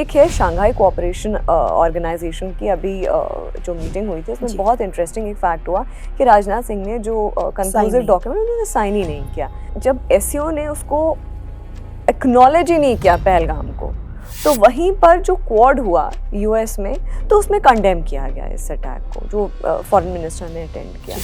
एक है Shanghai cooperation organisation की अभी जो मीटिंग हुई थी उसमें बहुत इंटरेस्टिंग एक फैक्ट हुआ कि राजनाथ सिंह ने जो कंक्लूसिव डॉक्यूमेंट उन्होंने साइन ही नहीं किया। जब एससीओ ने उसको एक्नॉलेज ही नहीं किया पहलगाम को, तो वहीं पर जो क्वाड हुआ यूएस में, तो उसमें कंडेम किया गया इस अटैक को जो फॉरेन मिनिस्टर ने अटेंड किया।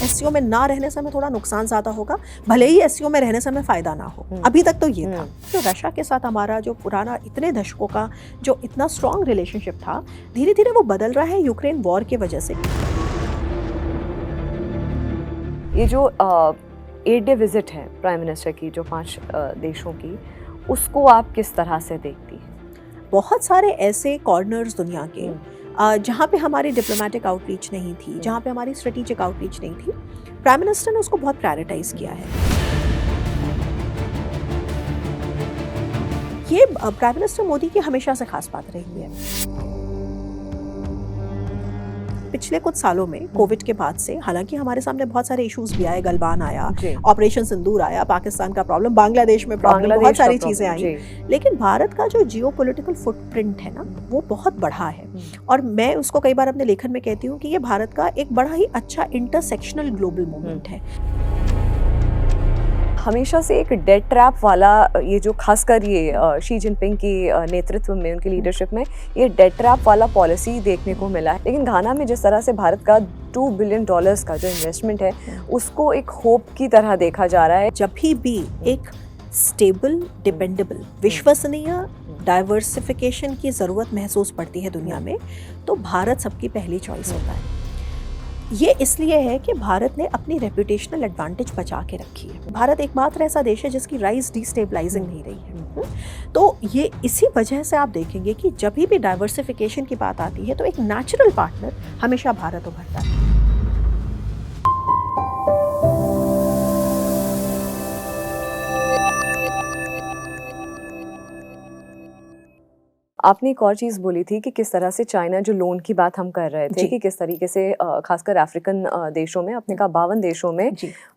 एससीओ में ना रहने से हमें थोड़ा नुकसान ज़्यादा होगा, भले ही एससीओ में रहने से हमें फ़ायदा ना हो। अभी तक तो ये था। तो रशिया के साथ हमारा जो पुराना इतने दशकों का जो इतना स्ट्रॉन्ग रिलेशनशिप था, धीरे धीरे वो बदल रहा है यूक्रेन वॉर की वजह से। ये जो 8 डे विजिट है प्राइम मिनिस्टर की जो 5 देशों की, उसको आप किस तरह से देखती हैं? बहुत सारे ऐसे कॉर्नर्स दुनिया के जहाँ पे हमारी डिप्लोमेटिक आउटरीच नहीं थी, जहाँ पे हमारी स्ट्रेटेजिक आउटरीच नहीं थी, प्राइम मिनिस्टर ने उसको बहुत प्रायोरिटाइज किया है। ये प्राइम मिनिस्टर मोदी की हमेशा से खास बात रही है। पिछले कुछ सालों में कोविड के बाद से हालांकि हमारे सामने बहुत सारे इश्यूज भी आए, गलवान आया, ऑपरेशन सिंदूर आया, पाकिस्तान का प्रॉब्लम, बांग्लादेश में प्रॉब्लम, बहुत सारी चीजें आई, लेकिन भारत का जो जियोपॉलिटिकल फुटप्रिंट है ना, वो बहुत बड़ा है। और मैं उसको कई बार अपने लेखन में कहती हूँ कि ये भारत का एक बड़ा ही अच्छा इंटरसेक्शनल ग्लोबल मूवमेंट है। हमेशा से एक डेट ट्रैप वाला ये जो खासकर ये शी जिनपिंग की नेतृत्व में, उनकी लीडरशिप में ये डेट ट्रैप वाला पॉलिसी देखने को मिला है। लेकिन घाना में जिस तरह से भारत का $2 बिलियन का जो इन्वेस्टमेंट है उसको एक होप की तरह देखा जा रहा है। जब भी एक स्टेबल, डिपेंडेबल, विश्वसनीय डाइवर्सिफिकेशन की ज़रूरत महसूस पड़ती है दुनिया में, तो भारत सबकी पहली चॉइस होता है। ये इसलिए है कि भारत ने अपनी रेपुटेशनल एडवांटेज बचा के रखी है। भारत एकमात्र ऐसा देश है जिसकी राइज डिस्टेबलाइजिंग नहीं रही है। तो ये इसी वजह से आप देखेंगे कि जब भी डाइवर्सिफिकेशन की बात आती है तो एक नेचुरल पार्टनर हमेशा भारत उभरता है। आपने एक और चीज़ बोली थी कि किस तरह से चाइना, जो लोन की बात हम कर रहे थे, कि किस तरीके से खासकर अफ्रीकन देशों में, आपने कहा 52 देशों में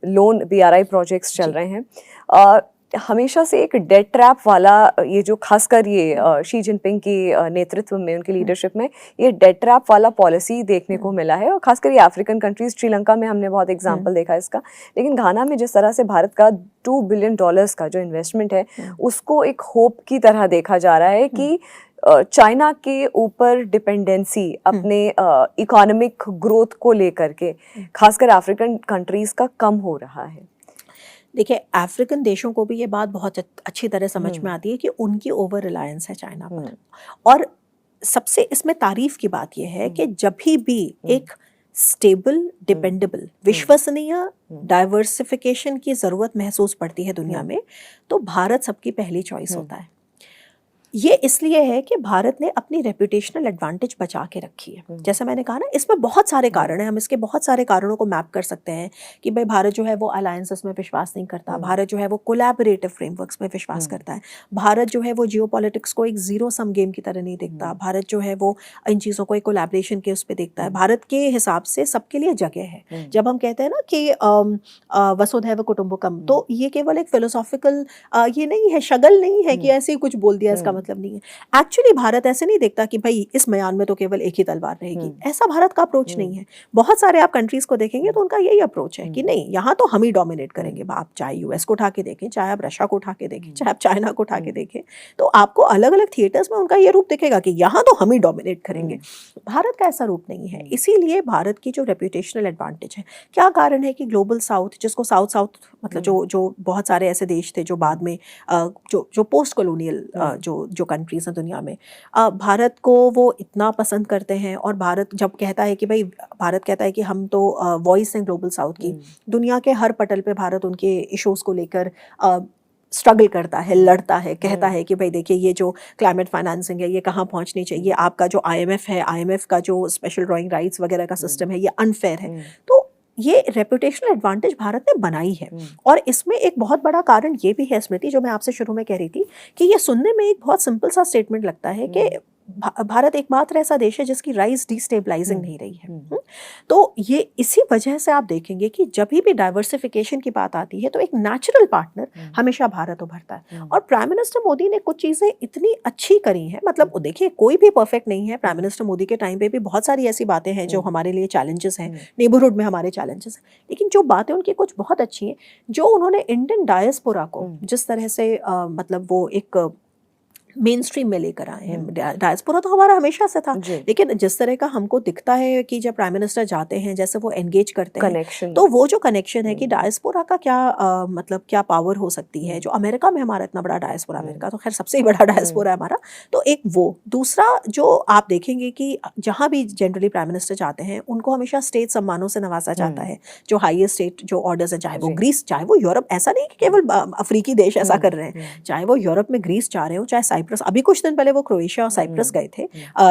लोन BRI प्रोजेक्ट्स चल रहे हैं। हमेशा से एक डेट ट्रैप वाला ये जो खासकर ये शी जिनपिंग की नेतृत्व में, उनकी लीडरशिप में ये डेट ट्रैप वाला पॉलिसी देखने को मिला है। और खासकर ये अफ्रीकन कंट्रीज, श्रीलंका में हमने बहुत एग्जांपल देखा इसका। लेकिन घाना में जिस तरह से भारत का $2 बिलियन का जो इन्वेस्टमेंट है उसको एक होप की तरह देखा जा रहा है कि चाइना के ऊपर डिपेंडेंसी अपने इकोनॉमिक ग्रोथ को लेकर के खासकर अफ्रीकन कंट्रीज का कम हो रहा है। देखिए, अफ्रीकन देशों को भी ये बात बहुत अच्छी तरह समझ में आती है कि उनकी ओवर रिलायंस है चाइना पर। और सबसे इसमें तारीफ की बात यह है कि जब भी एक स्टेबल, डिपेंडेबल, विश्वसनीय डाइवर्सिफिकेशन की ज़रूरत महसूस पड़ती है दुनिया में, तो भारत सबकी पहली चॉइस होता है। ये इसलिए है कि भारत ने अपनी रेपुटेशनल एडवांटेज बचा के रखी है। जैसे मैंने कहा ना, इसमें बहुत सारे कारण हैं, हम इसके बहुत सारे कारणों को मैप कर सकते हैं कि भाई भारत जो है वो अलायंसेस में विश्वास नहीं करता, भारत जो है वो कोलैबोरेटिव फ्रेमवर्क्स में विश्वास करता है, भारत जो है वो जियोपॉलिटिक्स को एक जीरो सम गेम की तरह नहीं देखता, भारत जो है वो इन चीज़ों को एक कोलैबोरेशन के उस पर देखता है। भारत के हिसाब से सबके लिए जगह है। जब हम कहते हैं ना कि वसुधैव कुटुंबकम, तो ये केवल एक फिलोसॉफिकल ये नहीं है, शगल नहीं है कि ऐसे ही कुछ बोल दिया, इसका मतलब नहीं है। एक्चुअली भारत ऐसे नहीं देखता कि भाई इस म्यान में तो केवल एक ही तलवार रहेगी, ऐसा भारत का अप्रोच नहीं है। बहुत सारे आप कंट्रीज को देखेंगे तो उनका यही अप्रोच है कि नहीं, यहाँ तो हम ही डोमिनेट करेंगे। आप चाहे यूएस को उठा के देखें, चाहे आप रशिया को उठा के देखें, चाहे आप चाइना को उठा के देखें, तो आपको अलग अलग थिएटर्स में उनका ये रूप दिखेगा कि यहाँ तो हम ही डोमिनेट करेंगे। भारत का ऐसा रूप नहीं है। इसीलिए भारत की जो रेपुटेशनल एडवांटेज है, क्या कारण है कि ग्लोबल साउथ, जिसको साउथ साउथ मतलब जो बहुत सारे ऐसे देश थे जो बाद में जो पोस्ट कॉलोनियल जो कंट्रीज हैं दुनिया में, भारत को वो इतना पसंद करते हैं। और भारत जब कहता है कि भाई, भारत कहता है कि हम तो वॉइस हैं ग्लोबल साउथ की, दुनिया के हर पटल पे भारत उनके इश्यूज को लेकर स्ट्रगल करता है, लड़ता है, कहता है कि भाई देखिए ये जो क्लाइमेट फाइनेंसिंग है ये कहाँ पहुँचनी चाहिए, आपका जो IMF है, IMF का जो स्पेशल ड्राइंग राइट्स वगैरह का सिस्टम है ये अनफेयर है। तो ये रेपुटेशनल एडवांटेज भारत ने बनाई है। और इसमें एक बहुत बड़ा कारण ये भी है स्मृति, जो मैं आपसे शुरू में कह रही थी, कि ये सुनने में एक बहुत सिंपल सा स्टेटमेंट लगता है कि भारत एकमात्र ऐसा देश है जिसकी राइस डिस्टेबलाइजिंग नहीं रही है। तो ये इसी वजह से आप देखेंगे कि जब भी डाइवर्सिफिकेशन की बात आती है तो एक नेचुरल पार्टनर हमेशा भारत उभरता है। और प्राइम मिनिस्टर मोदी ने कुछ चीज़ें इतनी अच्छी करी हैं, मतलब देखिए कोई भी परफेक्ट नहीं है। प्राइम मिनिस्टर मोदी के टाइम पे भी बहुत सारी ऐसी बातें हैं जो हमारे लिए चैलेंजेस हैं, नेबरहुड में हमारे चैलेंजेस हैं, लेकिन जो बातें उनकी कुछ बहुत अच्छी हैं, जो उन्होंने इंडियन डायस्पोरा को जिस तरह से मतलब वो एक मेन स्ट्रीम में लेकर आए हैं। डायस्पोरा तो हमारा हमेशा से था, लेकिन जिस तरह का हमको दिखता है कि जब प्राइम मिनिस्टर जाते हैं, जैसे वो एंगेज करते हैं, तो वो जो कनेक्शन है कि डायस्पोरा का क्या मतलब क्या पावर हो सकती है। जो अमेरिका में हमारा इतना बड़ा डायस्पोरा, अमेरिका तो खैर सबसे ही बड़ा डायस्पोरा है हमारा, तो एक वो। दूसरा जो आप देखेंगे कि जहाँ भी जनरली प्राइम मिनिस्टर जाते हैं उनको हमेशा स्टेट सम्मानों से नवाजा जाता है, जो हाईएस्ट स्टेट जो ऑर्डर्स हैं, चाहे वो ग्रीस, चाहे वो यूरोप। ऐसा नहीं कि केवल अफ्रीकी देश ऐसा कर रहे हैं, चाहे वो यूरोप में ग्रीस जा रहे हो, चाहे साइप्रस। अभी कुछ दिन पहले वो क्रोएशिया और साइप्रस गए थे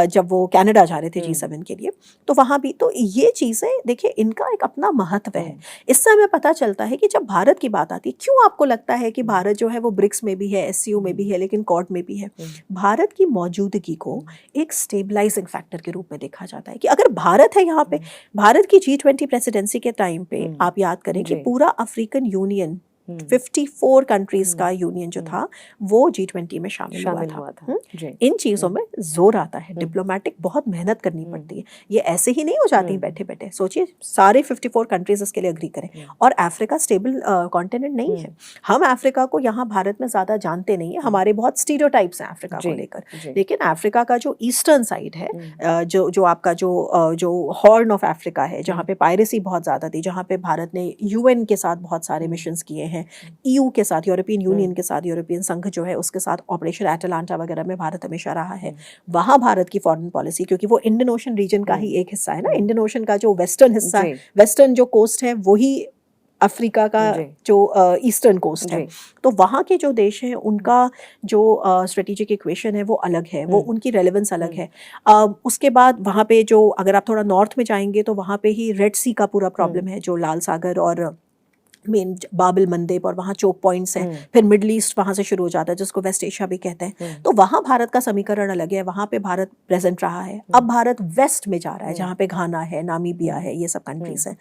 जब वो कनाडा जा रहे थे G7 के लिए, तो वहां भी तो ये चीजें देखिए, इनका एक अपना महत्व है। इससे हमें पता चलता है कि जब भारत की बात आती है, क्यों आपको लगता है कि भारत जो है वो ब्रिक्स में भी है, SCO में भी है, लेकिन क्वाड में भी है, भारत की मौजूदगी को एक स्टेबलाइजिंग फैक्टर के रूप में देखा जाता है। कि अगर भारत है यहाँ पे, भारत की G20 प्रेसिडेंसी के टाइम पे आप याद करें कि पूरा अफ्रीकन यूनियन 54 कंट्रीज का यूनियन जो था वो G20 में शामिल हुआ था। इन चीज़ों में जोर आता है, डिप्लोमेटिक बहुत मेहनत करनी पड़ती है, ये ऐसे ही नहीं हो जाती बैठे बैठे। सोचिए सारे 54 कंट्रीज इसके लिए अग्री करें, और अफ्रीका स्टेबल कॉन्टिनेंट नहीं है। हम अफ्रीका को यहाँ भारत में ज़्यादा जानते नहीं है, हमारे बहुत स्टीरियोटाइप्स हैं अफ्रीका को लेकर, लेकिन अफ्रीका का जो ईस्टर्न साइड है, जो आपका जो हॉर्न ऑफ अफ्रीका है, जहाँ पे पायरेसी बहुत ज़्यादा थी, जहाँ पे भारत ने UN के साथ बहुत सारे मिशंस किए हैं, EU के साथ, यूरोपियन यूनियन के साथ, यूरोपियन संघ जो है उसके साथ, ऑपरेशन एटलांटा वगैरह में भारत हमेशा रहा है। वहाँ भारत की फॉरेन पॉलिसी, क्योंकि वो इंडियन ओशन रीजन का ही एक हिस्सा है ना, इंडियन ओशन का जो वेस्टर्न हिस्सा है, वेस्टर्न जो कोस्ट है वही अफ्रीका का जो ईस्टर्न कोस्ट है, तो वहाँ के जो देश हैं उनका जो स्ट्रेटेजिक इक्वेशन है वो अलग है, वो उनकी रेलेवेंस अलग है। उसके बाद वहाँ पे जो, अगर आप थोड़ा नॉर्थ में जाएंगे तो वहाँ पे ही रेड सी का पूरा प्रॉब्लम है, जो लाल सागर और मेन बाबिल मंदेब और वहाँ चोक पॉइंट्स हैं, फिर मिडल ईस्ट वहाँ से शुरू हो जाता है जिसको वेस्ट एशिया भी कहते हैं। तो वहाँ भारत का समीकरण अलग है, वहाँ पे भारत प्रेजेंट रहा है। अब भारत वेस्ट में जा रहा है, जहाँ पे घाना है, नामीबिया है, ये सब कंट्रीज हैं,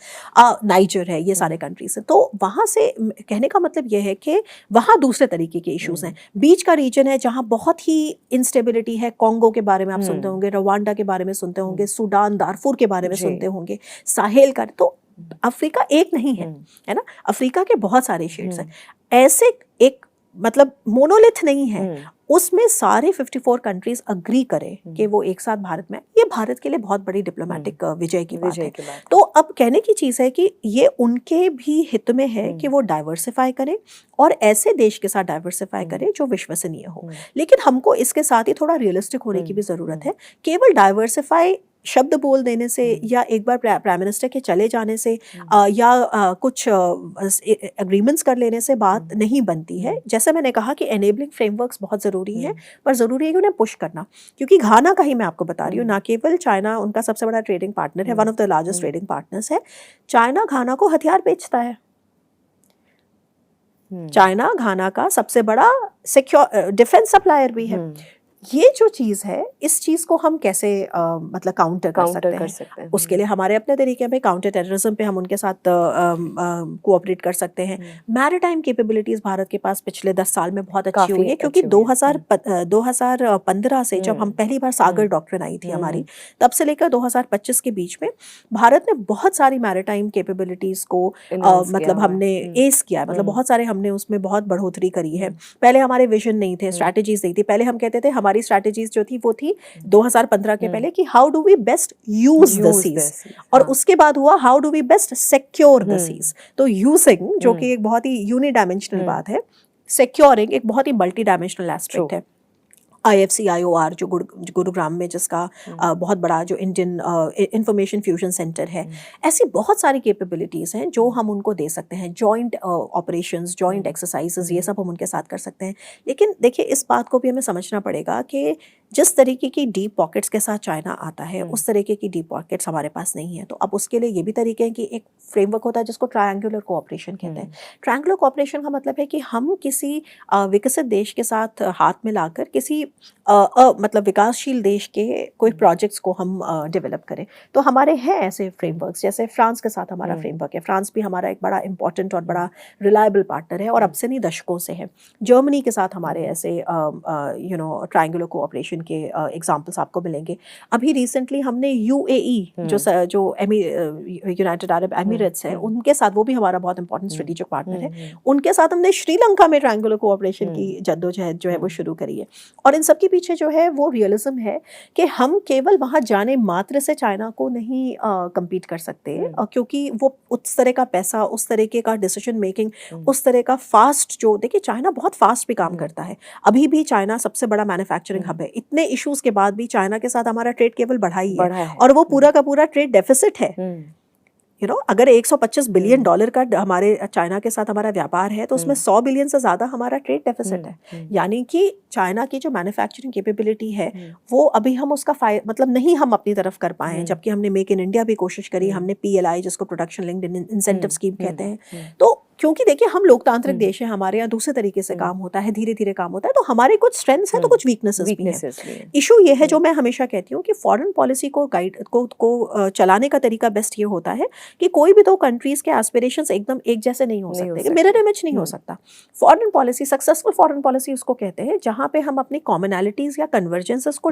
नाइजर है, ये सारे कंट्रीज हैं। तो वहाँ से कहने का मतलब ये है कि वहाँ दूसरे तरीके के इशूज़ हैं। बीच का रीजन है जहाँ बहुत ही इंस्टेबिलिटी है, कॉन्गो के बारे में आप सुनते होंगे, रवांडा के बारे में सुनते होंगे, सूडान, दारफुर के बारे में सुनते होंगे, साहेल का। तो अफ्रीका एक नहीं है, है ना, अफ्रीका के बहुत सारे शेड्स हैं। ऐसे एक मतलब मोनोलिथ नहीं है, उसमें सारे 54 कंट्रीज अग्री करें कि वो एक साथ भारत में, ये भारत के लिए बहुत बड़ी डिप्लोमेटिक विजय की बात है। तो अब कहने की चीज़ है कि ये उनके भी हित में है कि वो डाइवर्सिफाई करें और ऐसे देश के साथ डाइवर्सिफाई करें जो विश्वसनीय हो। लेकिन हमको इसके साथ ही थोड़ा रियलिस्टिक होने की भी ज़रूरत है। केवल डाइवर्सिफाई शब्द बोल देने से या एक बार प्राइम मिनिस्टर के चले जाने से या कुछ एग्रीमेंट्स कर लेने से बात नहीं बनती है। जैसे मैंने कहा कि एनेबलिंग फ्रेमवर्क्स बहुत ज़रूरी हैं, पर ज़रूरी है कि उन्हें पुश करना। क्योंकि घाना का ही मैं आपको बता रही हूँ, ना केवल चाइना उनका सबसे बड़ा ट्रेडिंग पार्टनर है, one of the largest trading partners है। चाइना घाना को हथियार बेचता है, चाइना घाना का सबसे बड़ा सिक्योर डिफेंस सप्लायर भी है। ये जो चीज़ है, इस चीज़ को हम कैसे मतलब काउंटर कर सकते हैं। उसके लिए हमारे अपने तरीके पे काउंटर टेररिज्म पे हम उनके साथ कोऑपरेट कर सकते हैं। मैरीटाइम कैपेबिलिटीज़ भारत के पास पिछले 10 साल में बहुत अच्छी हुई है, क्योंकि 2015 से जब हम पहली बार सागर डॉक्ट्रिन आई थी हमारी, तब से लेकर 2025 के बीच में भारत ने बहुत सारी मैरीटाइम कैपेबिलिटीज़ को मतलब हमने एस किया है, मतलब बहुत सारे हमने उसमें बहुत बढ़ोतरी करी है। पहले हमारे विजन नहीं थे, स्ट्रैटेजीज नहीं थी। पहले हम कहते थे, हमारी स्ट्रैटेजीज जो थी वो थी 2015 के पहले कि how do we best use the seas, और उसके बाद हुआ how do we best secure the seas. तो यूजिंग, जो कि एक बहुत ही यूनिडायमेंशनल बात है, सिक्योरिंग एक बहुत ही मल्टी डायमेंशनल एस्पेक्ट है। IFC-IOR जो गुरुग्राम में, जिसका बहुत बड़ा जो इंडियन इंफॉर्मेशन फ्यूजन सेंटर है, ऐसी बहुत सारी कैपेबिलिटीज़ हैं जो हम उनको दे सकते हैं। जॉइंट ऑपरेशंस, जॉइंट एक्सरसाइजेज, ये सब हम उनके साथ कर सकते हैं। लेकिन देखिए, इस बात को भी हमें समझना पड़ेगा कि जिस तरीके की डीप पॉकेट्स के साथ चाइना आता है उस तरीके की डीप पॉकेट्स हमारे पास नहीं है। तो अब उसके लिए ये भी तरीके हैं कि एक फ्रेमवर्क होता है जिसको ट्रायंगुलर कोऑपरेशन कहते हैं। ट्रायंगुलर कोऑपरेशन का मतलब है कि हम किसी विकसित देश के साथ हाथ में लाकर किसी मतलब विकासशील देश के कोई प्रोजेक्ट्स को हम डेवलप करें। तो हमारे हैं ऐसे फ्रेमवर्क्स, जैसे फ्रांस के साथ हमारा फ्रेमवर्क है। फ्रांस भी हमारा एक बड़ा इंपॉर्टेंट और बड़ा रिलायबल पार्टनर है और अब से नहीं दशकों से है। जर्मनी के साथ हमारे ऐसे ट्रायंगुलर कोऑपरेशन के एग्जांपल्स आपको मिलेंगे। अभी रिसेंटली हमने यूएई जो यूनाइटेड अरब एमिरेट्स है उनके साथ, वो भी हमारा बहुत इंपॉर्टेंट स्ट्रेटेजिक पार्टनर है, उनके साथ हमने श्रीलंका में ट्रायंगुलर कोऑपरेशन की जद्दोजहद जो है वो शुरू करी है। और इन सब के पीछे जो है वो रियलिज्म है कि हम केवल वहाँ जाने मात्र से चाइना को नहीं compete कर सकते, क्योंकि वो उस तरह का पैसा, उस तरीके का डिसीजन मेकिंग, उस तरह का फास्ट, जो देखिए चाइना बहुत फास्ट भी काम करता है। अभी भी चाइना सबसे बड़ा मैन्युफैक्चरिंग हब है। इतने इश्यूज के बाद भी चाइना के साथ हमारा ट्रेड केवल बढ़ा ही है और वो पूरा का पूरा ट्रेड डेफिसिट है। अगर 125 बिलियन डॉलर का हमारे चाइना के साथ हमारा व्यापार है तो उसमें 100 बिलियन से ज़्यादा हमारा ट्रेड डेफिसिट है। यानी कि चाइना की जो मैन्युफैक्चरिंग कैपेबिलिटी है वो अभी हम उसका मतलब नहीं हम अपनी तरफ कर पाए हैं, जबकि हमने मेक इन इंडिया भी कोशिश करी, हमने PLI जिसको प्रोडक्शन लिंक्ड इंसेंटिव स्कीम कहते हैं। तो क्योंकि देखिए हम लोकतांत्रिक देश हैं, हमारे यहाँ दूसरे तरीके से काम होता है, धीरे धीरे काम होता है, तो हमारे कुछ स्ट्रेंथ्स हैं तो कुछ वीकनेसेस भी हैं। इशू ये है जो मैं हमेशा कहती हूँ कि फॉरेन पॉलिसी को चलाने का तरीका बेस्ट ये होता है कि कोई भी दो कंट्रीज के एस्पिरेशंस एकदम एक जैसे नहीं हो सकते, मिरर इमेज नहीं हो सकता। Foreign policy, successful foreign policy उसको कहते हैं जहाँ पे हम अपनी कॉमनैलिटीज या कन्वर्जेंसेस को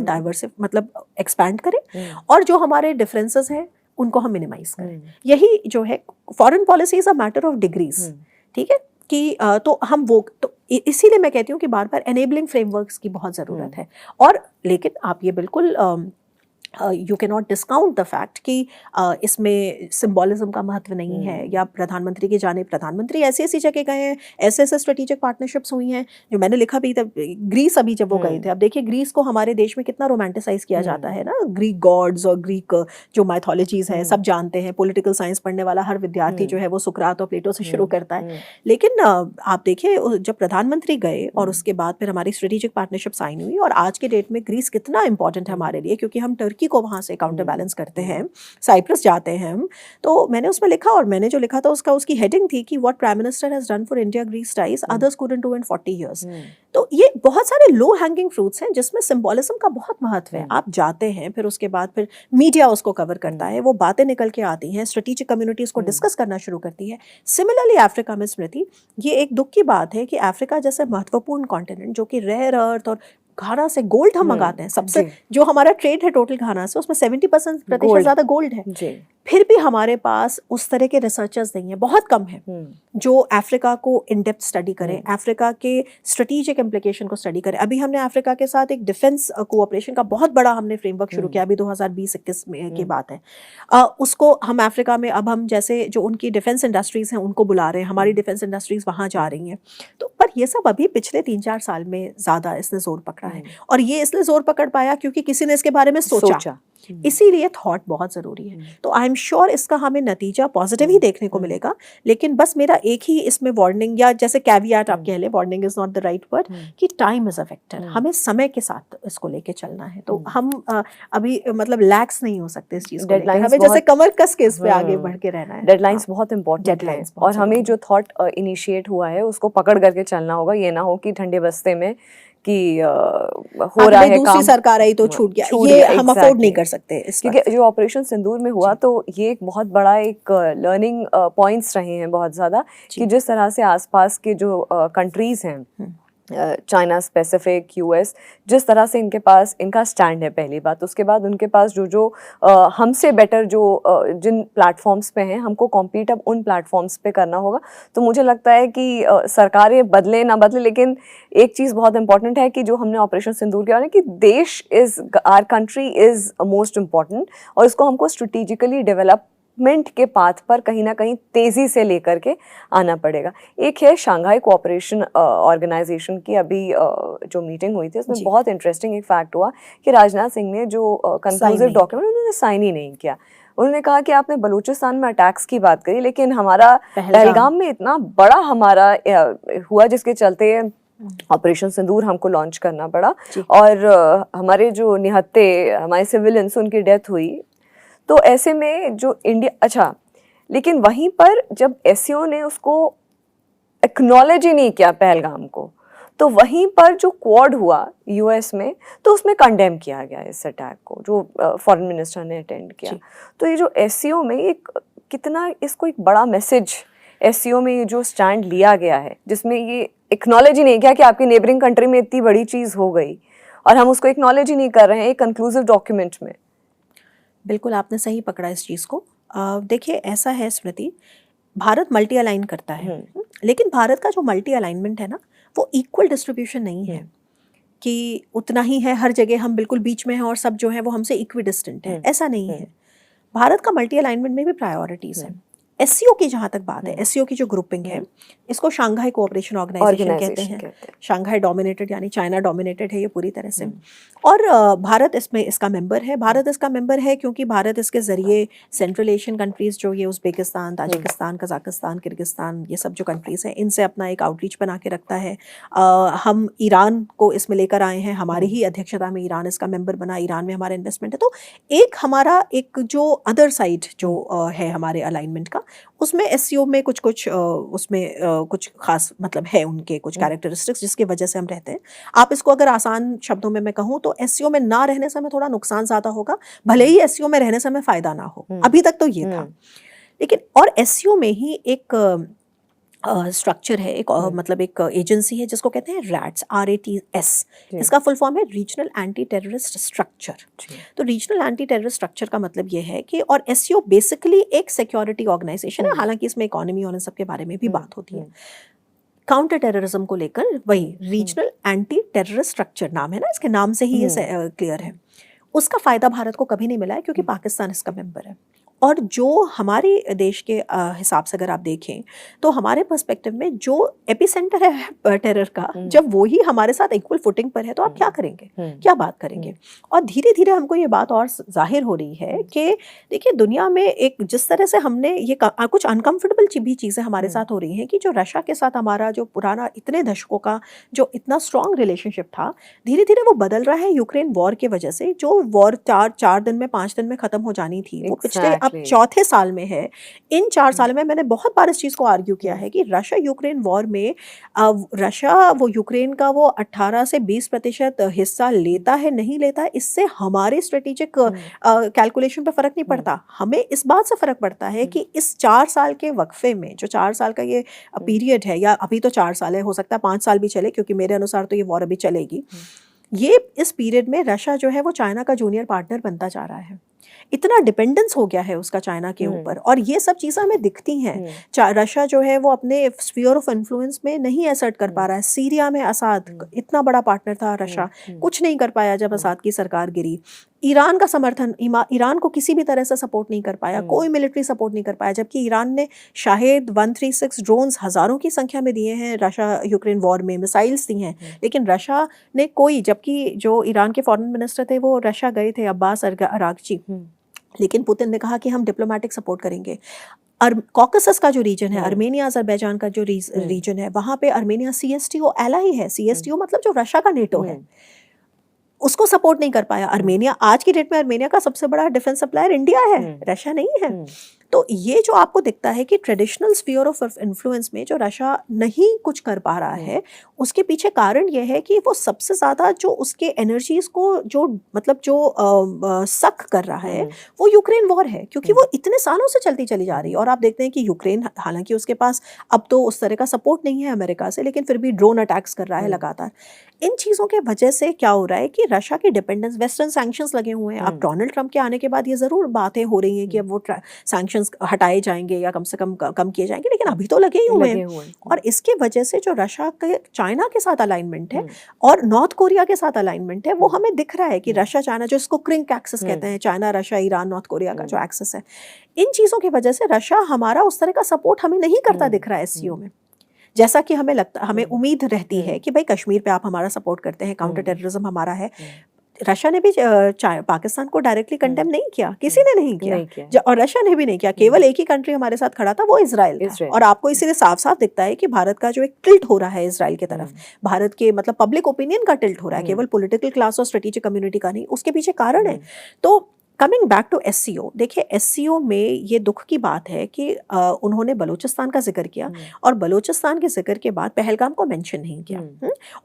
मतलब एक्सपैंड करें और जो हमारे डिफरेंसेस हैं उनको हम मिनिमाइज करें। यही जो है foreign policy is a matter of degrees, ठीक है, कि तो हम वो, तो इसीलिए मैं कहती हूँ कि बार बार एनेबलिंग फ्रेमवर्क्स की बहुत ज़रूरत है। और लेकिन आप ये बिल्कुल you can not discount the fact कि इसमें सिंबॉलिज्म का महत्व नहीं है, या प्रधानमंत्री की जाने, प्रधानमंत्री ऐसी ऐसी जगह गए हैं, ऐसे ऐसे स्ट्रेटेजिक पार्टनरशिप्स हुई हैं जो मैंने लिखा भी था। ग्रीस अभी जब वो गए थे, अब देखिए ग्रीस को हमारे देश में कितना रोमांटिसाइज किया जाता है ना, ग्रीक गॉड्स और ग्रीक जो माइथोलॉजीज हैं सब जानते हैं। पॉलिटिकल साइंस पढ़ने वाला हर विद्यार्थी जो है वो सुकरात और प्लेटो से शुरू करता है। लेकिन आप देखिए जब प्रधानमंत्री गए और उसके बाद फिर हमारी स्ट्रेटेजिक पार्टनरशिप साइन हुई, और आज के डेट में ग्रीस कितना इंपॉर्टेंट है हमारे लिए, क्योंकि हम टर्की को वहाँ से काउंटर बैलेंस करते हैं, साइप्रस जाते हैं हम। तो मैंने उसमें लिखा, और मैंने जो लिखा था उसकी हेडिंग थी कि what prime minister has done for India Greece ties others couldn't do in 40 years. तो ये बहुत सारे लो हैंगिंग फ्रूट्स हैं जिसमें सिंबॉलिज्म का बहुत महत्व है। आप जाते हैं, फिर उसके बाद फिर मीडिया उसको कवर करता है, वो बातें निकल के आती हैं, स्ट्रेटेजिक कम्युनिटी उसको डिस्कस करना शुरू करती है। सिमिलरली अफ्रीका में, स्मृति, ये एक दुख की बात है कि अफ्रीका जैसे महत्वपूर्ण कॉन्टिनेंट जो कि रेयर अर्थ और घाना से गोल्ड हम मंगाते हैं, सबसे जो हमारा ट्रेड है टोटल घाना से, उसमें 70% ज़्यादा गोल्ड है, फिर भी हमारे पास उस तरह के रिसर्चर्स नहीं है, बहुत कम है जो अफ्रीका को इन डेप्थ स्टडी करें, अफ्रीका के स्ट्रेटेजिक इम्प्लीकेशन को स्टडी करें। अभी हमने अफ्रीका के साथ एक डिफेंस कोऑपरेशन का बहुत बड़ा हमने फ्रेमवर्क शुरू किया, अभी 2020-21 में की बात है। उसको हम अफ्रीका में, अब हम जैसे जो उनकी डिफेंस इंडस्ट्रीज हैं उनको बुला रहे हैं, हमारी डिफेंस इंडस्ट्रीज वहाँ जा रही हैं। तो पर ये सब अभी पिछले 3-4 साल में ज़्यादा इसने जोर पकड़ा है, और ये इसलिए जोर पकड़ पाया क्योंकि किसी ने इसके बारे में सोचा। इसीलिए थॉट बहुत ज़रूरी है। तो आई एम श्योर इसका हमें नतीजा पॉजिटिव ही देखने को मिलेगा। लेकिन बस मेरा एक ही इसमें वार्निंग, या जैसे कैवियाट आप कह लें, warning is not the right word, कि टाइम इज अ फैक्टर। हमें समय के साथ इसको लेके चलना है। तो हम अभी मतलब लैक्स नहीं हो सकते इस चीज़ को लेकर, हमें जैसे कमर कस के इस पे आगे बढ़ के रहना है। डेडलाइंस बहुत इंपॉर्टेंट है, और हमें जो थॉट इनिशिएट हुआ है उसको पकड़ करके चलना होगा। ये ना हो कि ठंडे बस्ते में कि हो रहा है, दूसरी सरकार आई तो छूट गया, ये हम अफोर्ड नहीं कर सकते। क्योंकि जो ऑपरेशन सिंदूर में हुआ तो ये एक बहुत बड़ा एक लर्निंग पॉइंट्स रहे हैं बहुत ज़्यादा, कि जिस तरह से आसपास के जो कंट्रीज हैं, चाइना स्पेसिफिक, यूएस, जिस तरह से इनके पास इनका स्टैंड है, पहली बात। उसके बाद उनके पास जो हमसे बेटर जो जिन प्लेटफॉर्म्स पे हैं, हमको कॉम्पीट अब उन प्लेटफॉर्म्स पे करना होगा। तो मुझे लगता है कि सरकारें बदले ना बदले, लेकिन एक चीज़ बहुत इंपॉर्टेंट है कि जो हमने ऑपरेशन सिंदूर किया है कि देश is, our country is most important, और इसको हमको स्ट्रेटेजिकली डेवलपमेंट के पाथ पर कहीं ना कहीं तेज़ी से लेकर के आना पड़ेगा। एक है शंघाई कोऑपरेशन ऑर्गेनाइजेशन की अभी जो मीटिंग हुई थी, उसमें बहुत इंटरेस्टिंग एक फैक्ट हुआ कि राजनाथ सिंह ने जो कंक्लूसिव डॉक्यूमेंट उन्होंने साइन ही नहीं किया। उन्होंने कहा कि आपने बलूचिस्तान में अटैक्स की बात करी, लेकिन हमारा पहलगाम में इतना बड़ा हमारा हुआ जिसके चलते ऑपरेशन सिंदूर हमको लॉन्च करना पड़ा और हमारे जो निहत्ते हमारे सिविलियंस उनकी डेथ हुई। तो ऐसे में जो इंडिया, अच्छा लेकिन वहीं पर जब एससीओ ने उसको एक्नॉलेज ही नहीं किया पहलगाम को, तो वहीं पर जो क्वाड हुआ यूएस में, तो उसमें कंडेम किया गया इस अटैक को, जो फॉरेन मिनिस्टर ने अटेंड किया। तो ये जो एससीओ में एक कितना, इसको एक बड़ा मैसेज एससीओ में ये जो स्टैंड लिया गया है, जिसमें ये एक्नॉलेज ही नहीं किया कि आपकी नेबरिंग कंट्री में इतनी बड़ी चीज़ हो गई और हम उसको एक्नॉलेज ही नहीं कर रहे हैं एक कंक्लूसिव डॉक्यूमेंट में। बिल्कुल आपने सही पकड़ा इस चीज़ को। देखिए ऐसा है स्मृति, भारत मल्टी अलाइन करता है, लेकिन भारत का जो मल्टी अलाइनमेंट है ना, वो इक्वल डिस्ट्रीब्यूशन नहीं है कि उतना ही है हर जगह, हम बिल्कुल बीच में हैं और सब जो है वो हमसे इक्वी डिस्टेंट है, ऐसा नहीं है। भारत का मल्टी अलाइनमेंट में भी प्रायोरिटीज़ हैं। एससीओ की जहाँ तक बात है, एससीओ की जो ग्रुपिंग है, इसको शंघाई कोऑपरेशन ऑर्गेनाइजेशन कहते हैं। शंघाई डोमिनेटेड यानी चाइना डोमिनेटेड है ये पूरी तरह से। और भारत इसमें इसका मेंबर है। भारत इसका मेंबर है क्योंकि भारत इसके ज़रिए सेंट्रल एशियन कंट्रीज़ जो ये उज़्बेकिस्तान, ताजिकिस्तान, कज़ाकिस्तान, किर्गिस्तान, ये सब जो कंट्रीज़ हैं, इनसे अपना एक आउटरीच बना के रखता है। हम ईरान को इसमें लेकर आए हैं, हमारी ही अध्यक्षता में ईरान इसका मेंबर बना, ईरान में हमारा इन्वेस्टमेंट है। तो एक हमारा एक जो अदर साइड जो है हमारे अलाइनमेंट का, उसमें एससीओ में कुछ कुछ खास मतलब है, उनके कुछ कैरेक्टरिस्टिक्स जिसकी वजह से हम रहते हैं। आप इसको अगर आसान शब्दों में मैं कहूँ तो एससीओ में ना रहने से हमें थोड़ा नुकसान ज़्यादा होगा, भले ही एससीओ में रहने से हमें फ़ायदा ना हो। अभी तक तो ये था, लेकिन और एससीओ में ही एक स्ट्रक्चर है, एक मतलब एक एजेंसी है जिसको कहते हैं रैट्स, RATS। इसका फुल फॉर्म है रीजनल एंटी टेररिस्ट स्ट्रक्चर। तो रीजनल एंटी टेररिस्ट स्ट्रक्चर का मतलब ये है कि, और एससीओ बेसिकली एक सिक्योरिटी ऑर्गेनाइजेशन है, हालांकि इसमें इकोनॉमी और इन सब के बारे में भी बात होती है। काउंटर टेररिज्म को लेकर वही रीजनल एंटी टेररिस्ट स्ट्रक्चर नाम है ना, इसके नाम से ही ये क्लियर है। उसका फ़ायदा भारत को कभी नहीं मिला है क्योंकि पाकिस्तान इसका मेंबर है। और जो हमारे देश के हिसाब से अगर आप देखें तो हमारे पर्सपेक्टिव में जो एपिसेंटर है टेरर का, जब वो ही हमारे साथ इक्वल फुटिंग पर है, तो आप क्या करेंगे, क्या बात करेंगे। और धीरे धीरे हमको ये बात और जाहिर हो रही है कि देखिए दुनिया में एक जिस तरह से हमने ये कुछ अनकम्फर्टेबल भी चीज़ें हमारे साथ हो रही हैं कि जो रशिया के साथ हमारा जो पुराना इतने दशकों का जो इतना स्ट्रॉन्ग रिलेशनशिप था, धीरे धीरे वो बदल रहा है यूक्रेन वॉर की वजह से। जो वॉर 4 दिन में 5 दिन में ख़त्म हो जानी थी, वो पिछले अब चौथे साल में है। इन 4 साल में मैंने बहुत बार इस चीज़ को आर्ग्यू किया है कि रशिया यूक्रेन वॉर में रशिया वो यूक्रेन का वो 18 से 20% हिस्सा लेता है नहीं लेता है, इससे हमारे स्ट्रेटेजिक कैलकुलेशन पर फ़र्क नहीं पड़ता। हमें इस बात से फ़र्क पड़ता है कि इस 4 साल के वक्फे में, जो 4 साल का ये पीरियड है, या अभी तो 4 साल है, हो सकता है 5 साल भी चले क्योंकि मेरे अनुसार तो ये वॉर अभी चलेगी। ये इस पीरियड में रशिया जो है वो चाइना का जूनियर पार्टनर बनता जा रहा है। इतना डिपेंडेंस हो गया है उसका चाइना के ऊपर, और ये सब चीज़ें हमें दिखती हैं। रशिया जो है वो अपने स्फीयर ऑफ इन्फ्लुएंस में नहीं असर्ट कर पा रहा है। सीरिया में असाद इतना बड़ा पार्टनर था रशिया, कुछ नहीं कर पाया जब असाद की सरकार गिरी। ईरान का समर्थन, ईरान को किसी भी तरह से सपोर्ट नहीं कर पाया, कोई मिलिट्री सपोर्ट नहीं कर पाया, जबकि ईरान ने शाहिद 136 ड्रोन्स हज़ारों की संख्या में दिए हैं रशिया यूक्रेन वॉर में, मिसाइल्स दी हैं, लेकिन रशिया ने कोई, जबकि जो ईरान के फॉरेन मिनिस्टर थे वो रशिया गए थे, अब्बास अरागची, लेकिन पुतिन ने कहा कि हम डिप्लोमेटिक सपोर्ट करेंगे। कॉकसस का जो रीजन है, आर्मेनिया अज़रबैजान का जो रीजन है, वहाँ पे आर्मेनिया CSTO एलाई है। CSTO मतलब जो रशिया का नेटो है, उसको सपोर्ट नहीं कर पाया। आर्मेनिया आज की डेट में आर्मेनिया का सबसे बड़ा डिफेंस सप्लायर इंडिया है, रशिया नहीं है। तो ये जो आपको दिखता है कि ट्रेडिशनल स्फीयर ऑफ इन्फ्लुएंस में जो रशिया नहीं कुछ कर पा रहा है, उसके पीछे कारण ये है कि वो सबसे ज़्यादा जो उसके एनर्जीज़ को जो मतलब जो सक कर रहा है वो यूक्रेन वॉर है, क्योंकि वो इतने सालों से चलती चली जा रही है। और आप देखते हैं कि यूक्रेन, हालांकि उसके पास अब तो उस तरह का सपोर्ट नहीं है अमेरिका से, लेकिन फिर भी ड्रोन अटैक्स कर रहा है लगातार। इन चीज़ों के वजह से क्या हो रहा है कि रशिया की डिपेंडेंस, वेस्टर्न सैंक्शंस लगे हुए हैं। अब डोनाल्ड ट्रंप के आने के बाद ये ज़रूर बातें हो रही हैं कि अब वो सैंक्शंस हटाए जाएंगे या कम से कम किए जाएंगे, लेकिन अभी तो लगे ही हुए हैं। और इसके वजह से जो रशिया के चाइना के साथ अलाइनमेंट है और नॉर्थ कोरिया के साथ अलाइनमेंट है, वो हमें दिख रहा है कि रशिया चाइना, जो इसको क्रिंक एक्सेस कहते हैं, China Russia Iran north Korea का जो एक्सेस है, इन चीज़ों की वजह से रशिया हमारा उस तरह का सपोर्ट हमें नहीं करता दिख रहा है एससीओ में, जैसा कि हमें लगता, हमें उम्मीद रहती है कि भाई कश्मीर पे आप हमारा सपोर्ट करते हैं, काउंटर टेररिज्म हमारा है। रशिया ने भी पाकिस्तान को डायरेक्टली कंडेम नहीं किया, किसी ने नहीं किया। और रशिया ने भी नहीं किया। केवल एक ही कंट्री हमारे साथ खड़ा था, वो इजराइल था। और आपको इसीलिए साफ साफ दिखता है कि भारत का जो एक टिल्ट हो रहा है इजराइल की तरफ, भारत के मतलब पब्लिक ओपिनियन का टिल्ट हो रहा है, केवल पॉलिटिकल क्लास और स्ट्रेटेजिक कम्युनिटी का नहीं, उसके पीछे कारण है। तो कमिंग बैक टू एससीओ, देखिए एससीओ में ये दुख की बात है कि उन्होंने बलूचिस्तान का जिक्र किया और बलूचिस्तान के जिक्र के बाद पहलगाम को मेंशन नहीं किया,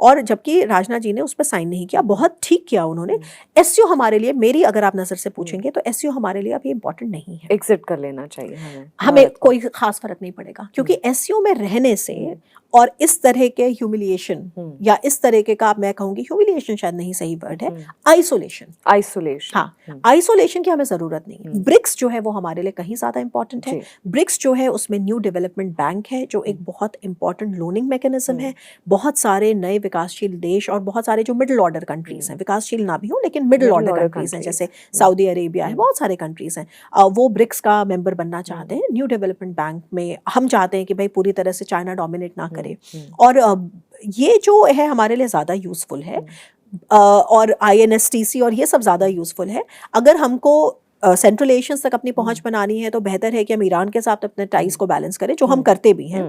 और जबकि राजनाथ जी ने उस पर साइन नहीं किया। बहुत ठीक किया उन्होंने। एससीओ हमारे लिए, मेरी अगर आप नजर से पूछेंगे तो एससीओ हमारे लिए अभी इंपॉर्टेंट नहीं है। एग्जिट कर लेना चाहिए हमें कोई खास फर्क नहीं पड़ेगा, क्योंकि एससीओ में रहने से और इस तरह के ह्यूमिलिएशन या इस तरह के का, मैं कहूंगी ह्यूमिलिएशन शायद नहीं सही वर्ड है, आइसोलेशन, हाँ आइसोलेशन की हमें जरूरत नहीं है। ब्रिक्स जो है वो हमारे लिए कहीं ज्यादा इंपॉर्टेंट है। ब्रिक्स जो है उसमें न्यू डेवलपमेंट बैंक है जो एक बहुत इंपॉर्टेंट लोनिंग मैकेनिज्म है। बहुत सारे नए विकासशील देश और बहुत सारे जो मिडिल ऑर्डर कंट्रीज हैं, विकासशील ना भी हो लेकिन मिडिल ऑर्डर कंट्रीज हैं, जैसे सऊदी अरेबिया है, बहुत सारे कंट्रीज हैं, वो ब्रिक्स का मेंबर बनना चाहते हैं। न्यू डेवलपमेंट बैंक में हम चाहते हैं कि भाई पूरी तरह से चाइना डोमिनेट ना करे, और ये जो है हमारे लिए ज़्यादा यूज़फुल है। और INSTC और ये सब ज़्यादा यूज़फुल है। अगर हमको सेंट्रल एशियंस तक अपनी पहुंच बनानी है तो बेहतर है कि हम ईरान के साथ अपने टाइज को बैलेंस करें, जो हम करते भी हैं,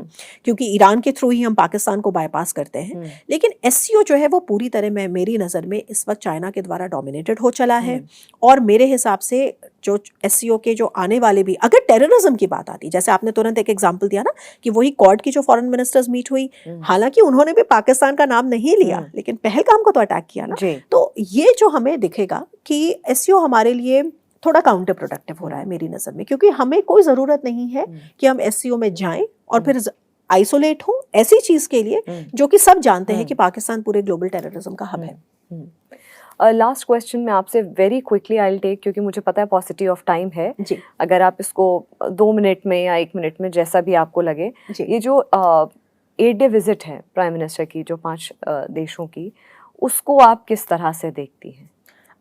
क्योंकि ईरान के थ्रू ही हम पाकिस्तान को बाईपास करते हैं। लेकिन एससीओ जो है वो पूरी तरह में, मेरी नज़र में इस वक्त चाइना के द्वारा डोमिनेटेड हो चला है। और मेरे हिसाब से जो एससीओ के जो आने वाले भी, अगर टेररिज्म की बात आती, जैसे आपने तुरंत एक एग्जांपल दिया ना कि वही क्वाड की जो फॉरेन मिनिस्टर्स मीट हुई, हालांकि उन्होंने भी पाकिस्तान का नाम नहीं लिया लेकिन पहलगाम को तो अटैक किया ना। तो ये जो हमें दिखेगा कि एससीओ हमारे लिए थोड़ा काउंटर प्रोडक्टिव हो रहा है मेरी नज़र में, क्योंकि हमें कोई ज़रूरत नहीं है कि हम एससीओ में जाएं और फिर आइसोलेट हो ऐसी चीज़ के लिए जो कि सब जानते हैं कि पाकिस्तान पूरे ग्लोबल टेररिज्म का हब है। लास्ट क्वेश्चन मैं आपसे very quickly I will take, क्योंकि मुझे पता है पॉसिटी ऑफ टाइम है जी। अगर आप इसको 2 मिनट में या 1 मिनट में जैसा भी आपको लगे, ये जो 8 डे विजिट है प्राइम मिनिस्टर की जो 5 देशों की, उसको आप किस तरह से देखती हैं?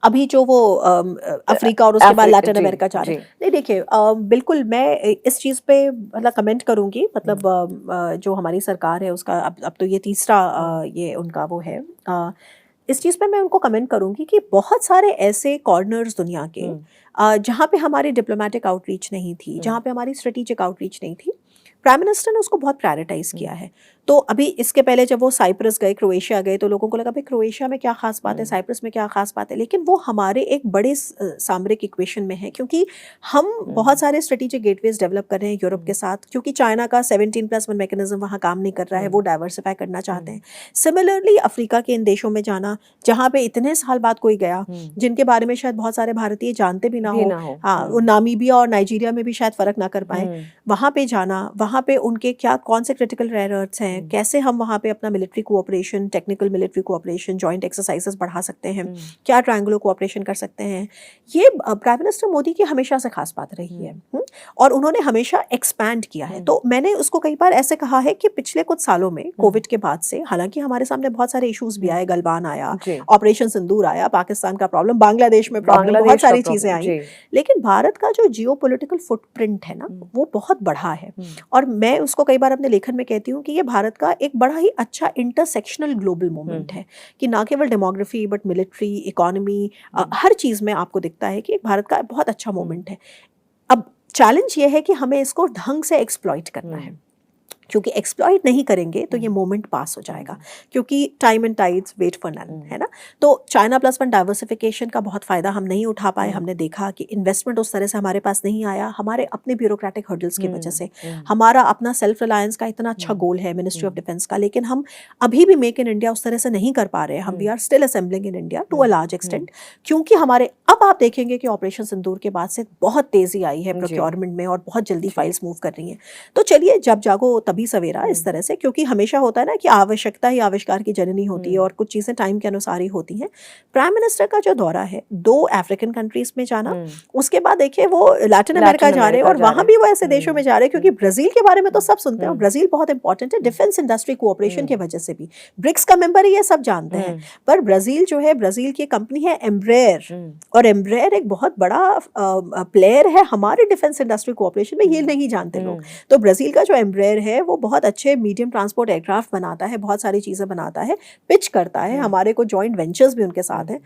अभी जो वो अफ्रीका और उसके बाद लैटिन अमेरिका जा रहे हैं, नहीं देखिए बिल्कुल मैं इस चीज़ पे मतलब कमेंट करूँगी, मतलब जो हमारी सरकार है उसका अब तो ये तीसरा ये उनका वो है, इस चीज़ पे मैं उनको कमेंट करूँगी कि बहुत सारे ऐसे कॉर्नर्स दुनिया के जहाँ पे हमारी डिप्लोमेटिक आउटरीच नहीं थी, जहाँ पे हमारी स्ट्रेटेजिक आउटरीच नहीं थी, प्राइम मिनिस्टर ने उसको बहुत प्रायोरिटाइज किया है। तो अभी इसके पहले जब वो साइप्रस गए, क्रोएशिया गए, तो लोगों को लगा भाई क्रोएशिया में क्या खास बात है, साइप्रस में क्या खास बात है, लेकिन वो हमारे एक बड़े सामरिक इक्वेशन में है, क्योंकि हम बहुत सारे स्ट्रेटेजिक गेटवेज डेवलप कर रहे हैं यूरोप के साथ, क्योंकि चाइना का 17+1 मैकेनिज्म वहाँ काम नहीं कर रहा है, वो डाइवर्सिफाई करना चाहते हैं। सिमिलरली अफ्रीका के इन देशों में जाना जहाँ पे इतने साल बाद कोई गया, जिनके बारे में शायद बहुत सारे भारतीय जानते भी ना हो, हाँ, नामीबिया और नाइजीरिया में भी शायद फर्क ना कर पाए, वहाँ पे जाना, वहाँ पे उनके क्या कौन से क्रिटिकल रेयर अर्थ्स हैं, कैसे हम वहाँ पे अपना military cooperation, technical military cooperation, joint exercises बढ़ा सकते हैं, क्या ट्रायंगुलर कोऑपरेशन कर सकते हैं, ये प्राइम मिनिस्टर मोदी की हमेशा से खास बात रही है। और उन्होंने हमेशा एक्सपैंड किया है। तो मैंने उसको कई बार ऐसे कहा है कि पिछले कुछ सालों में कोविड के बाद से, हालांकि हमारे सामने बहुत सारे इश्यूज भी आए, गलवान आया, ऑपरेशन सिंदूर आया, पाकिस्तान का प्रॉब्लम, बांग्लादेश में प्रॉब्लम, बहुत सारी चीजें आई, लेकिन भारत का जो जियोपॉलिटिकल फुटप्रिंट है ना, वो बहुत बढ़ा है। और मैं उसको कई बार अपने लेखन में कहती हूँ कि ये भारत का एक बड़ा ही अच्छा इंटरसेक्शनल ग्लोबल मूवमेंट है, कि ना केवल डेमोग्राफी बट मिलिट्री, इकोनॉमी, हर चीज़ में आपको दिखता है कि भारत का बहुत अच्छा मूवमेंट है। अब चैलेंज ये है कि हमें इसको ढंग से एक्सप्लॉइट करना है, क्योंकि एक्सप्लॉइट नहीं करेंगे तो ये मोमेंट पास हो जाएगा, क्योंकि time and tides wait for none, है ना। तो China+1 डाइवर्सिफिकेशन का बहुत फ़ायदा हम नहीं उठा पाए। हमने देखा कि इन्वेस्टमेंट उस तरह से हमारे पास नहीं आया, हमारे अपने ब्यूरोक्रेटिक हर्डल्स की वजह से। हमारा अपना सेल्फ रिलायंस का इतना अच्छा गोल है मिनिस्ट्री ऑफ डिफेंस का, लेकिन हम अभी भी मेक इन इंडिया उस तरह से नहीं कर पा रहे हैं। हम we are still assembling in India to a large extent, क्योंकि हमारे अब आप देखेंगे कि ऑपरेशन सिंदूर के बाद से बहुत तेज़ी आई है प्रोक्योरमेंट में और बहुत जल्दी फाइल्स मूव कर रही हैं। तो चलिए, जब जागो तभी सवेरा, इस तरह से, क्योंकि हमेशा होता है ना कि आवश्यकता ही आविष्कार की जननी होती है और कुछ चीज़ें टाइम के अनुसार ही होती हैं। प्राइम मिनिस्टर का जो दौरा है 2 अफ्रीकन कंट्रीज में जाना, उसके बाद देखिए वो लैटिन अमेरिका जा रहे हैं, और वहाँ भी वो ऐसे देशों में जा रहे हैं, क्योंकि ब्राज़ील के बारे में तो सब सुनते हैं, ब्राज़ील बहुत इंपॉर्टेंट है डिफेंस इंडस्ट्री कोऑपरेशन की वजह से भी, ब्रिक्स का मेंबर है, ये सब जानते हैं। पर ब्राज़ील जो है, ब्राज़ील की कंपनी है एम्ब्रेयर, और एम्ब्रेयर एक बहुत बड़ा प्लेयर है हमारे डिफेंस इंडस्ट्री कोऑपरेशन में, ये नहीं जानते लोग। तो ब्राज़ील का जो एम्ब्रेयर है वो बहुत अच्छे मीडियम ट्रांसपोर्ट एयरक्राफ्ट बनाता है, बहुत सारी चीज़ें बनाता है, पिच करता है, हमारे को जॉइंट वेंचर्स भी उनके साथ हैं।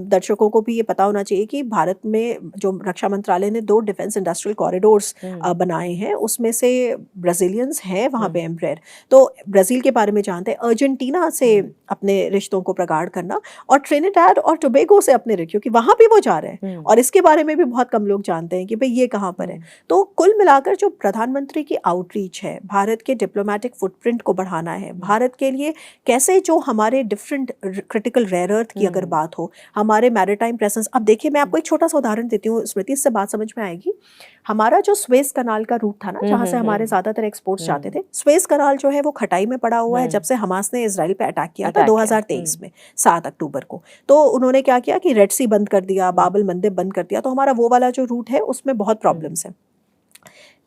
दर्शकों को भी ये पता होना चाहिए कि भारत में जो रक्षा मंत्रालय ने 2 डिफेंस इंडस्ट्रियल कॉरिडोर्स बनाए हैं, उसमें से ब्राज़ीलियंस हैं वहाँ पे एम्ब्रेयर। तो ब्राज़ील के बारे में जानते हैं, अर्जेंटीना से अपने रिश्तों को प्रगाढ़ करना और ट्रिनिडाड और टोबैगो से अपने, क्योंकि वहाँ भी वो जा रहे हैं और इसके बारे में भी बहुत कम लोग जानते हैं कि भाई ये कहाँ पर है। तो कुल मिलाकर जो प्रधानमंत्री की आउटरीच है, भारत के डिप्लोमेटिक फुटप्रिंट को बढ़ाना है, भारत के लिए कैसे जो हमारे डिफरेंट क्रिटिकल रेयर अर्थ की अगर बात हो, हमारे मैरिटाइम प्रेजेंस। अब देखिए मैं आपको एक छोटा सा उदाहरण देती हूँ स्मृति, इससे बात समझ में आएगी। हमारा जो स्वेज कनाल का रूट था ना, जहाँ से हमारे ज़्यादातर एक्सपोर्ट्स जाते थे, स्वेज कनाल जो है वो खटाई में पड़ा हुआ है जब से हमास ने इजराइल पे अटैक किया था 2023 में 7 अक्टूबर को। तो उन्होंने क्या किया कि रेड सी बंद कर दिया, बाबल मंदिर बंद कर दिया, तो हमारा वो वाला जो रूट है उसमें बहुत प्रॉब्लम्स हैं।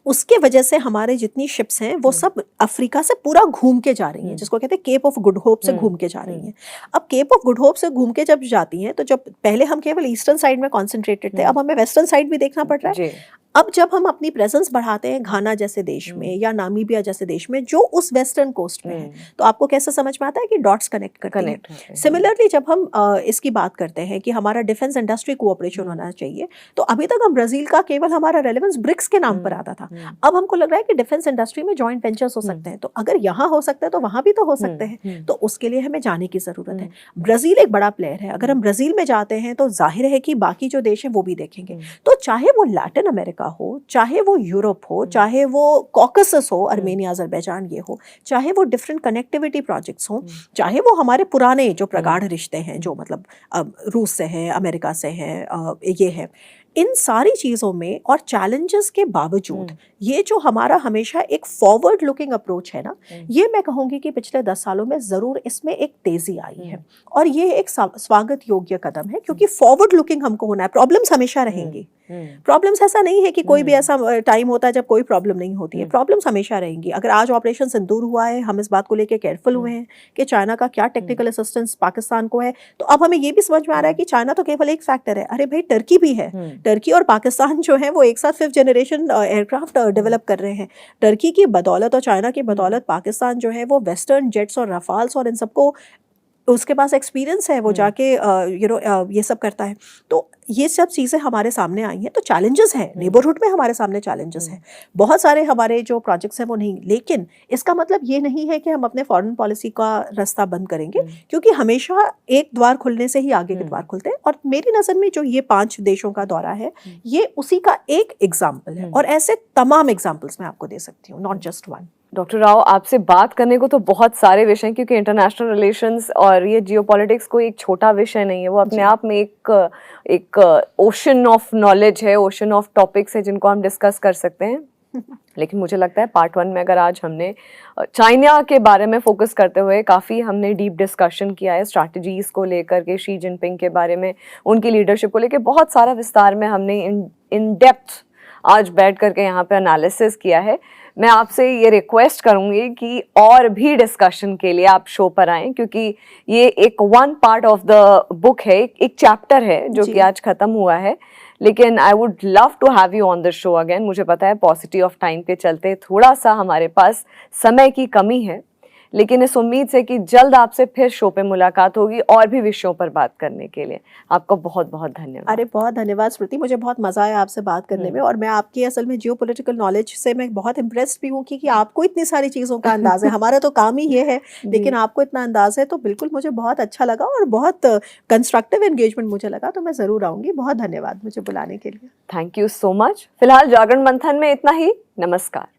उसके वजह से हमारे जितनी शिप्स हैं वो सब अफ्रीका से पूरा घूम के जा रही हैं, जिसको कहते हैं केप ऑफ गुड होप से घूम के जा रही हैं। अब केप ऑफ गुड होप से घूम के जब जाती हैं, तो जब पहले हम केवल ईस्टर्न साइड में कॉन्सेंट्रेटेड थे, अब हमें वेस्टर्न साइड भी देखना पड़ रहा है। अब जब हम अपनी प्रेजेंस बढ़ाते हैं घाना जैसे देश में या नामीबिया जैसे देश में जो उस वेस्टर्न कोस्ट में है, तो आपको कैसे समझ में आता है कि डॉट्स कनेक्ट करते हैं। सिमिलरली जब हम इसकी बात करते हैं कि हमारा डिफेंस इंडस्ट्री कोऑपरेशन होना चाहिए, तो अभी तक हम ब्राजील का केवल हमारा रेलेवेंस ब्रिक्स के नाम पर आता था। अब हमको लग रहा है कि डिफेंस इंडस्ट्री में जॉइंट वेंचर्स हो सकते हैं, तो अगर यहाँ हो सकता है तो वहां भी तो हो सकते हैं। तो उसके लिए हमें जाने की जरूरत है। ब्राजील एक बड़ा प्लेयर है, अगर हम ब्राजील में जाते हैं तो जाहिर है कि बाकी जो देश हैं वो भी देखेंगे। तो चाहे वो लैटिन अमेरिका हो, चाहे वो यूरोप हो, चाहे वो कॉकसस हो, आर्मेनिया, अजरबैजान ये हो, चाहे वो डिफरेंट कनेक्टिविटी प्रोजेक्ट्स हो, चाहे वो हमारे पुराने जो प्रगाढ़ रिश्ते हैं, जो मतलब रूस से है, अमेरिका से है, ये है, इन सारी चीज़ों में और चैलेंजेस के बावजूद ये जो हमारा हमेशा एक फॉरवर्ड लुकिंग अप्रोच है ना, ये मैं कहूँगी कि पिछले 10 सालों में ज़रूर इसमें एक तेज़ी आई है और ये एक स्वागत योग्य कदम है, क्योंकि फॉरवर्ड लुकिंग हमको होना है। प्रॉब्लम्स हमेशा रहेंगी, प्रॉब्लम्स ऐसा नहीं है कि कोई भी ऐसा टाइम होता है जब कोई प्रॉब्लम नहीं होती है, प्रॉब्लम्स हमेशा रहेंगी। अगर आज ऑपरेशन सिंदूर हुआ है, हम इस बात को लेकर केयरफुल हुए हैं कि चाइना का क्या टेक्निकल असिस्टेंस पाकिस्तान को है, तो अब हमें ये भी समझ में आ रहा है कि चाइना तो केवल एक फैक्टर है, अरे भाई टर्की भी है। टर्की और पाकिस्तान जो है वो एक साथ 5th जनरेशन एयरक्राफ्ट डेवलप कर रहे हैं। टर्की की बदौलत और चाइना की बदौलत पाकिस्तान जो है वो वेस्टर्न जेट्स और रफाल्स और इन सबको, उसके पास एक्सपीरियंस है, वो जाके ये सब करता है। तो ये सब चीज़ें हमारे सामने आई हैं, तो चैलेंजेस हैं, नेबरहुड में हमारे सामने चैलेंजेस हैं, बहुत सारे हमारे जो प्रोजेक्ट्स हैं वो नहीं, लेकिन इसका मतलब ये नहीं है कि हम अपने फॉरेन पॉलिसी का रास्ता बंद करेंगे, क्योंकि हमेशा एक द्वार खुलने से ही आगे के द्वार खुलते हैं। और मेरी नज़र में जो ये 5 देशों का दौरा है, ये उसी का एक एग्जाम्पल है, और ऐसे तमाम एग्जाम्पल्स मैं आपको दे सकती हूँ, not just one. Doctor Rao, आपसे बात करने को तो बहुत सारे विषय हैं, क्योंकि इंटरनेशनल रिलेशंस और ये जियोपॉलिटिक्स कोई एक छोटा विषय नहीं है, वो अपने आप में एक ओशन ऑफ नॉलेज है, ओशन ऑफ टॉपिक्स है जिनको हम डिस्कस कर सकते हैं। लेकिन मुझे लगता है पार्ट 1 में अगर आज हमने चाइना के बारे में फोकस करते हुए काफ़ी हमने डीप डिस्कशन किया है, स्ट्रैटेजीज़ को लेकर के, शी जिनपिंग के बारे में, उनकी लीडरशिप को लेकर बहुत सारा विस्तार में हमने इन डेप्थ आज बैठ करके यहाँ पे एनालिसिस किया है। मैं आपसे ये रिक्वेस्ट करूँगी कि और भी डिस्कशन के लिए आप शो पर आएँ, क्योंकि ये एक 1 पार्ट ऑफ द बुक है, एक चैप्टर है जो कि आज ख़त्म हुआ है, लेकिन I would love to have you on the show again. मुझे पता है पॉजिटिव ऑफ टाइम के चलते थोड़ा सा हमारे पास समय की कमी है, लेकिन इस उम्मीद से कि जल्द आपसे फिर शो पे मुलाकात होगी और भी विषयों पर बात करने के लिए। आपको बहुत बहुत धन्यवाद। अरे बहुत धन्यवाद स्मृति, मुझे बहुत मज़ा आया आपसे बात करने में, और मैं आपकी असल में जियोपॉलिटिकल नॉलेज से मैं बहुत इम्प्रेस्ड भी हूँ कि आपको इतनी सारी चीज़ों का अंदाज़ है। हमारा तो काम ही ये है, लेकिन आपको इतना अंदाज़ है, तो बिल्कुल मुझे बहुत अच्छा लगा और बहुत कंस्ट्रक्टिव एंगेजमेंट मुझे लगा, तो मैं ज़रूर आऊँगी। बहुत धन्यवाद मुझे बुलाने के लिए। Thank you so much. फिलहाल जागरण मंथन में इतना ही। नमस्कार।